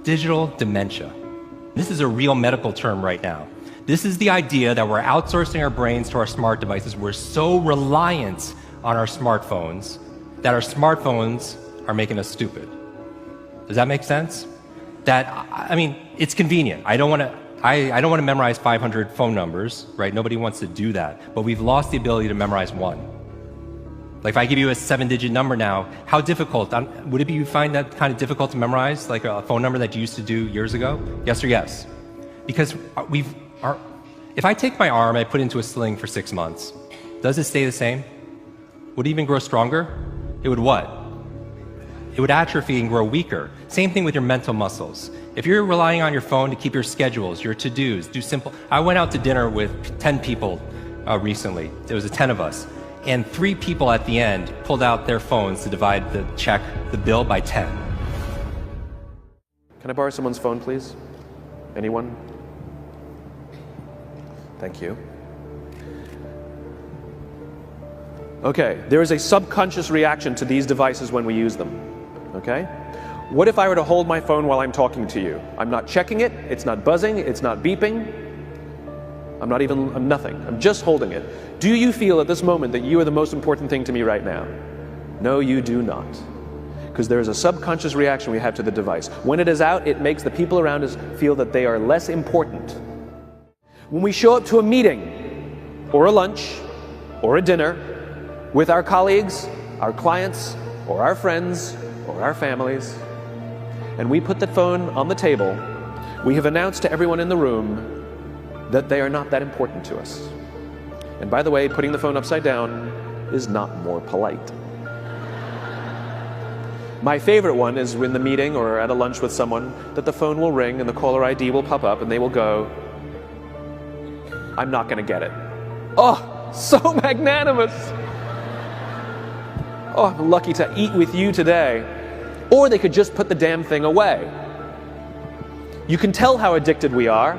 Digital dementia. This is a real medical term right now. This is the idea that we're outsourcing our brains to our smart devices. We're so reliant on our smartphones that our smartphones are making us stupid. Does that make sense? I mean, it's convenient. I don't want to memorize 500 phone numbers, right? Nobody wants to do that. But we've lost the ability to memorize one. Like if I give you a 7-digit number now, how difficult? Would you find that kind of difficult to memorize, like a phone number that you used to do years ago? Yes or yes? Because if I take my arm and I put it into a sling for 6 months, does it stay the same? Would it even grow stronger? It would what? It would atrophy and grow weaker. Same thing with your mental muscles. If you're relying on your phone to keep your schedules, your to-dos, I went out to dinner with 10 people recently. There was 10 of us. And 3 people at the end pulled out their phones to divide the bill by 10. Can I borrow someone's phone, please? Anyone? Thank you. Okay, there is a subconscious reaction to these devices when we use them. Okay? What if I were to hold my phone while I'm talking to you? I'm not checking it, it's not buzzing, it's not beeping. I'm nothing. I'm just holding it. Do you feel at this moment that you are the most important thing to me right now? No, you do not. Because there is a subconscious reaction we have to the device. When it is out, it makes the people around us feel that they are less important. When we show up to a meeting, or a lunch, or a dinner, with our colleagues, our clients, or our friends, or our families, and we put the phone on the table, we have announced to everyone in the room that they are not that important to us. And by the way, putting the phone upside down is not more polite. My favorite one is in the meeting or at a lunch with someone that the phone will ring and the caller ID will pop up and they will go, "I'm not gonna get it." Oh, so magnanimous. Oh, I'm lucky to eat with you today. Or they could just put the damn thing away. You can tell how addicted we are.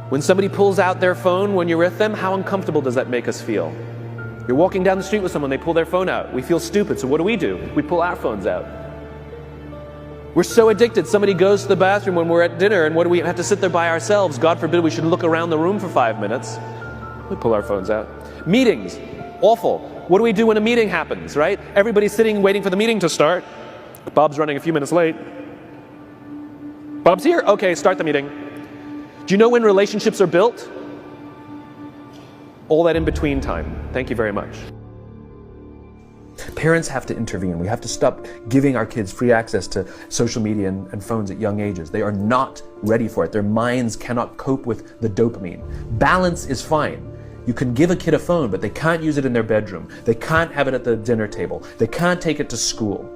When somebody pulls out their phone when you're with them, how uncomfortable does that make us feel? You're walking down the street with someone, they pull their phone out. We feel stupid, so what do? We pull our phones out. We're so addicted. Somebody goes to the bathroom when we're at dinner, and what do we have to sit there by ourselves? God forbid we should look around the room for 5 minutes. We pull our phones out. Meetings, awful. What do we do when a meeting happens, right? Everybody's sitting waiting for the meeting to start. Bob's running a few minutes late. Bob's here? Okay, start the meeting. Do you know when relationships are built? All that in between time. Thank you very much. Parents have to intervene. We have to stop giving our kids free access to social media and phones at young ages. They are not ready for it. Their minds cannot cope with the dopamine. Balance is fine. You can give a kid a phone, but they can't use it in their bedroom. They can't have it at the dinner table. They can't take it to school.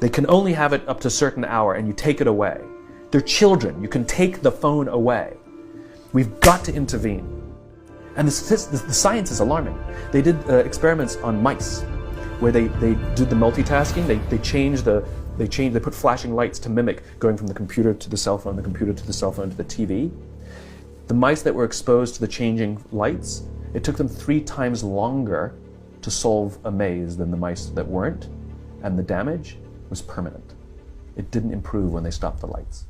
They can only have it up to a certain hour, and you take it away. They're children. You can take the phone away. We've got to intervene. And the science is alarming. They did experiments on mice where they did the multitasking. They put flashing lights to mimic going from the computer to the cell phone, the computer to the cell phone to the TV. The mice that were exposed to the changing lights, it took them 3 times longer to solve a maze than the mice that weren't, and the damage was permanent. It didn't improve when they stopped the lights.